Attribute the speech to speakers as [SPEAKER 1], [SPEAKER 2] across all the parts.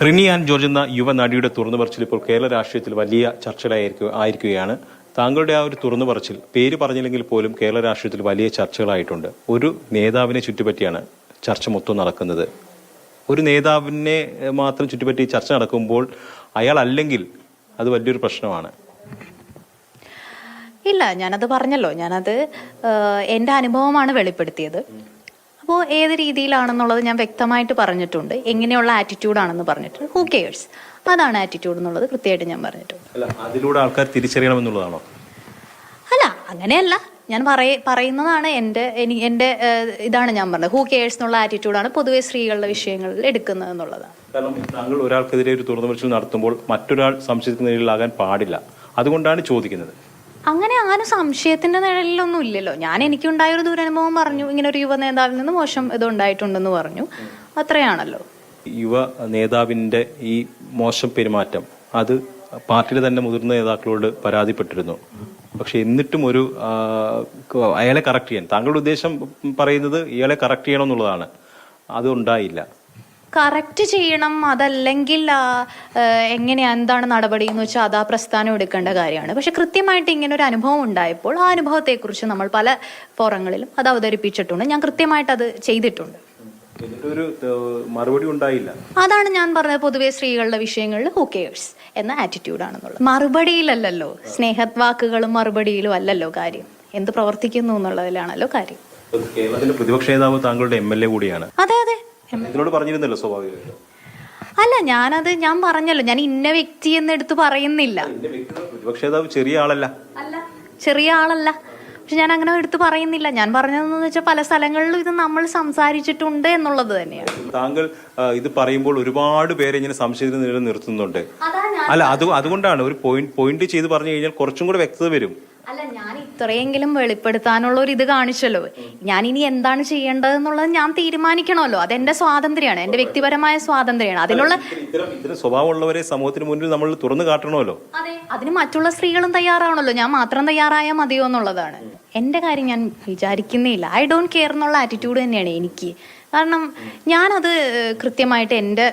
[SPEAKER 1] Rini and George എന്ന യുവനടിയുടെ തുറന്നു പറച്ചിൽ ഇപ്പോൾ കേരള രാഷ്ട്രീയത്തിൽ വലിയ ചർച്ചകളായിരിക്കുകയാണ്. താങ്കളുടെ ആ ഒരു തുറന്നു പറച്ചിൽ പേര് പറഞ്ഞില്ലെങ്കിൽ പോലും കേരള രാഷ്ട്രീയത്തിൽ വലിയ ചർച്ചകളായിട്ടുണ്ട്. ഒരു നേതാവിനെ ചുറ്റിപ്പറ്റിയാണ് ചർച്ച മൊത്തം നടക്കുന്നത്. ഒരു നേതാവിനെ മാത്രം ചുറ്റിപ്പറ്റി ചർച്ച നടക്കുമ്പോൾ അയാൾ അല്ലെങ്കിൽ അത് വലിയൊരു പ്രശ്നമാണ്.
[SPEAKER 2] ഇല്ല, ഞാനത് പറഞ്ഞല്ലോ, ഞാനത് എൻ്റെ അനുഭവമാണ് വെളിപ്പെടുത്തിയത്. അപ്പോൾ ഏത് രീതിയിലാണെന്നുള്ളത് ഞാൻ വ്യക്തമായിട്ട് പറഞ്ഞിട്ടുണ്ട്. എങ്ങനെയുള്ള ആറ്റിറ്റ്യൂഡാണെന്ന് പറഞ്ഞിട്ടുണ്ട്. ഹൂ കെയേഴ്സ്, അതാണ് ആറ്റിറ്റ്യൂഡ് എന്നുള്ളത് കൃത്യമായിട്ട് ഞാൻ പറഞ്ഞിട്ടുണ്ട്.
[SPEAKER 1] അതിലൂടെ ആൾക്കാർ തിരിച്ചറിയണമെന്നുള്ളതാണോ?
[SPEAKER 2] അല്ല, അങ്ങനെയല്ല. ഞാൻ പറയുന്നതാണ് എൻ്റെ ഇതാണ് ഞാൻ പറഞ്ഞത്. ഹൂ കെയേഴ്സ് എന്നുള്ള ആറ്റിറ്റ്യൂഡാണ് പൊതുവെ സ്ത്രീകളുടെ വിഷയങ്ങളിൽ എടുക്കുന്നത് എന്നുള്ളതാണ്.
[SPEAKER 1] കാരണം താങ്കൾ ഒരാൾക്കെതിരെ ഒരു തുറന്നു പറച്ചിൽ നടത്തുമ്പോൾ മറ്റൊരാൾ സംശയത്തിന് നിഴലിലാകാൻ പാടില്ല. അതുകൊണ്ടാണ് ചോദിക്കുന്നത്.
[SPEAKER 2] അങ്ങനെ ആരും സംശയത്തിന്റെ നിഴലിലൊന്നും ഇല്ലല്ലോ. ഞാൻ എനിക്കുണ്ടായൊരു ദുരനുഭവം പറഞ്ഞു. ഇങ്ങനെ ഒരു യുവ നേതാവിൽ നിന്ന് മോശം ഇതുണ്ടായിട്ടുണ്ടെന്ന് പറഞ്ഞു. അത്രയാണല്ലോ.
[SPEAKER 1] യുവ നേതാവിന്റെ ഈ മോശം പെരുമാറ്റം അത് പാർട്ടിയിലെ തന്നെ മുതിർന്ന നേതാക്കളോട് പരാതിപ്പെട്ടിരുന്നു. പക്ഷെ എന്നിട്ടും അയാളെ കറക്റ്റ് ചെയ്യാൻ താങ്കളുടെ ഉദ്ദേശം പറയുന്നത് ഇയാളെ കറക്റ്റ് ചെയ്യണം എന്നുള്ളതാണ്. അത് ഉണ്ടായില്ല.
[SPEAKER 2] കറക്റ്റ് ചെയ്യണം, അതല്ലെങ്കിൽ എന്താണ് നടപടി എന്ന് വെച്ചാൽ അത് ആ പ്രസ്ഥാനം എടുക്കേണ്ട കാര്യമാണ്. പക്ഷെ കൃത്യമായിട്ട് ഇങ്ങനെ ഒരു അനുഭവം ഉണ്ടായപ്പോൾ ആ അനുഭവത്തെക്കുറിച്ച് നമ്മൾ പല ഫോറങ്ങളിലും അത് അവതരിപ്പിച്ചിട്ടുണ്ട്. ഞാൻ കൃത്യമായിട്ട് അത് ചെയ്തിട്ടുണ്ട്.
[SPEAKER 1] മറുപടി ഉണ്ടായില്ല.
[SPEAKER 2] അതാണ് ഞാൻ പറഞ്ഞത്. പൊതുവെ സ്ത്രീകളുടെ വിഷയങ്ങളിൽ ഹൂ കെയേഴ്സ് എന്ന ആറ്റിറ്റ്യൂഡാണെന്നുള്ളത്. മറുപടിയിലല്ലോ, സ്നേഹവാക്കുകളും മറുപടിയിലും അല്ലല്ലോ കാര്യം. എന്ത് പ്രവർത്തിക്കുന്നു എന്നുള്ളതിലാണല്ലോ കാര്യം.
[SPEAKER 1] കേരളത്തിന്റെ പ്രതിപക്ഷ നേതാവ് താങ്കളുടെ MLA കൂടിയാണ്.
[SPEAKER 2] അതെ അതെ,
[SPEAKER 1] ഇതിനോട് പറഞ്ഞിരുന്നല്ലോ സ്വാഭാവികമായിട്ടും.
[SPEAKER 2] അല്ല, ഞാൻ പറഞ്ഞല്ലോ, ഞാൻ ഇന്ന വ്യക്തി എന്ന് എടുത്ത് പറയുന്നില്ല.
[SPEAKER 1] പ്രതിപക്ഷ നേതാവ് ചെറിയ ആളല്ല.
[SPEAKER 2] ചെറിയ ആളല്ല, പക്ഷെ ഞാൻ അങ്ങനെ എടുത്ത് പറയുന്നില്ല. ഞാൻ പറഞ്ഞതെന്ന് വെച്ചാൽ പല സ്ഥലങ്ങളിലും ഇത് നമ്മൾ സംസാരിച്ചിട്ടുണ്ട് എന്നുള്ളത് തന്നെയാണ്.
[SPEAKER 1] താങ്കൾ ഇത് പറയുമ്പോൾ ഒരുപാട് പേരെ ഇങ്ങനെ സംശയത്തിന് നിർത്തുന്നുണ്ട്. അല്ല, അതുകൊണ്ടാണ് ഒരു പോയിന്റ് ചെയ്ത് പറഞ്ഞു കഴിഞ്ഞാൽ കുറച്ചും കൂടെ വ്യക്തത വരും.
[SPEAKER 2] അല്ല, ഞാൻ ഇത്രയെങ്കിലും വെളിപ്പെടുത്താനുള്ള ഒരു ഇത് കാണിച്ചല്ലോ. ഞാൻ ഇനി എന്താണ് ചെയ്യേണ്ടത് എന്നുള്ളത് ഞാൻ തീരുമാനിക്കണമല്ലോ. അതെന്റെ സ്വാതന്ത്ര്യമാണ്, എന്റെ വ്യക്തിപരമായ സ്വാതന്ത്ര്യമാണ്. അതിനുള്ള
[SPEAKER 1] സ്വഭാവമുള്ളവരെ സമൂഹത്തിന് മുന്നിൽ നമ്മൾ തുറന്നു കാട്ടണമല്ലോ.
[SPEAKER 2] അതിന് മറ്റുള്ള സ്ത്രീകളും തയ്യാറാണല്ലോ. ഞാൻ മാത്രം തയ്യാറായാൽ മതിയോ എന്നുള്ളതാണ് എന്റെ കാര്യം. ഞാൻ വിചാരിക്കുന്നില്ല. ഐ ഡോണ്ട് കെയർ എന്നുള്ള ആറ്റിറ്റ്യൂഡ് തന്നെയാണ് എനിക്ക്. കാരണം ഞാനത് കൃത്യമായിട്ട് എൻ്റെ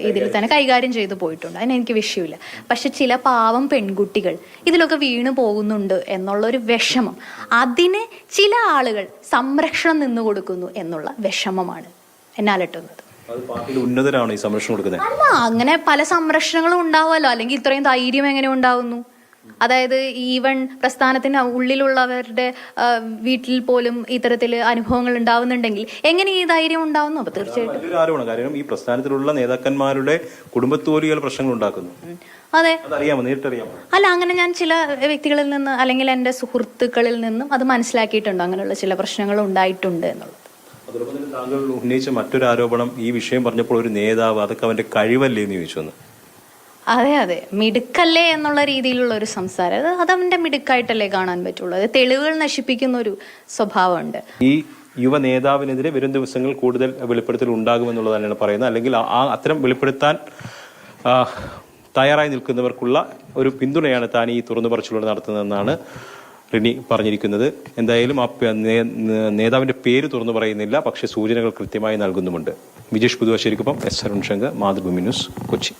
[SPEAKER 2] ഇതിൽ തന്നെ കൈകാര്യം ചെയ്തു പോയിട്ടുണ്ട്. അതിനെനിക്ക് വിഷയമില്ല. പക്ഷെ ചില പാവം പെൺകുട്ടികൾ ഇതിലൊക്കെ വീണു പോകുന്നുണ്ട് എന്നുള്ളൊരു വിഷമം, അതിന് ചില ആളുകൾ സംരക്ഷണം നിന്നു കൊടുക്കുന്നു എന്നുള്ള വിഷമമാണ് എന്നെ അലട്ടുന്നത്.
[SPEAKER 1] ഉന്നതരാണ് ഈ സംരക്ഷണം കൊടുക്കുന്നത്.
[SPEAKER 2] അല്ല, അങ്ങനെ പല സംരക്ഷണങ്ങളും ഉണ്ടാവുമല്ലോ. അല്ലെങ്കിൽ ഇത്രയും ധൈര്യം എങ്ങനെ ഉണ്ടാവുന്നു? അതായത് ഈവൻ പ്രസ്ഥാനത്തിന് ഉള്ളിലുള്ളവരുടെ വീട്ടിൽ പോലും ഇത്തരത്തിൽ അനുഭവങ്ങൾ ഉണ്ടാവുന്നുണ്ടെങ്കിൽ എങ്ങനെ ഈ ധൈര്യം ഉണ്ടാവുന്നു? അപ്പൊ തീർച്ചയായിട്ടും
[SPEAKER 1] കാരണം ഈ പ്രസ്ഥാനത്തിലുള്ള നേതാക്കന്മാരുടെ കുടുംബത്തോലികൾ പ്രശ്നങ്ങൾ ഉണ്ടാക്കുന്നു.
[SPEAKER 2] അതെ,
[SPEAKER 1] നേരിട്ടറിയാമോ?
[SPEAKER 2] അല്ല, അങ്ങനെ ഞാൻ ചില വ്യക്തികളിൽ നിന്ന് അല്ലെങ്കിൽ എൻ്റെ സുഹൃത്തുക്കളിൽ നിന്നും അത് മനസ്സിലാക്കിയിട്ടുണ്ട്. അങ്ങനെയുള്ള ചില പ്രശ്നങ്ങൾ ഉണ്ടായിട്ടുണ്ട് എന്നുള്ളത്.
[SPEAKER 1] അതോടൊപ്പം തന്നെ താങ്കൾ ഉന്നയിച്ച മറ്റൊരു ആരോപണം, ഈ വിഷയം പറഞ്ഞപ്പോൾ ഒരു നേതാവ് അതൊക്കെ അവന്റെ കഴിവല്ലേ എന്ന് ചോദിച്ചു.
[SPEAKER 2] അതെ അതെ, മിടുക്കല്ലേ എന്നുള്ള രീതിയിലുള്ള ഒരു സംസാരം, അത് അവന്റെ മിടുക്കായിട്ടല്ലേ കാണാൻ പറ്റുള്ളൂ. അത് തെളിവുകൾ നശിപ്പിക്കുന്ന ഒരു സ്വഭാവമുണ്ട്.
[SPEAKER 1] ഈ യുവ നേതാവിനെതിരെ വരും ദിവസങ്ങൾ കൂടുതൽ വെളിപ്പെടുത്തൽ ഉണ്ടാകുമെന്നുള്ളത് തന്നെയാണ് പറയുന്നത്. അല്ലെങ്കിൽ അത്തരം വെളിപ്പെടുത്താൻ തയ്യാറായി നിൽക്കുന്നവർക്കുള്ള ഒരു പിന്തുണയാണ് താൻ ഈ തുറന്നു പറച്ചിലൂടെ നടത്തുന്നതെന്നാണ് റിനി പറഞ്ഞിരിക്കുന്നത്. എന്തായാലും ആ നേതാവിന്റെ പേര് തുറന്നു പറയുന്നില്ല, പക്ഷേ സൂചനകൾ കൃത്യമായി നൽകുന്നുമുണ്ട്. വിജേഷ് പുതുവശ്ശേരിക്കൊപ്പം S. അരുൺ ശങ്കർ, മാതൃഭൂമി ന്യൂസ്, കൊച്ചി.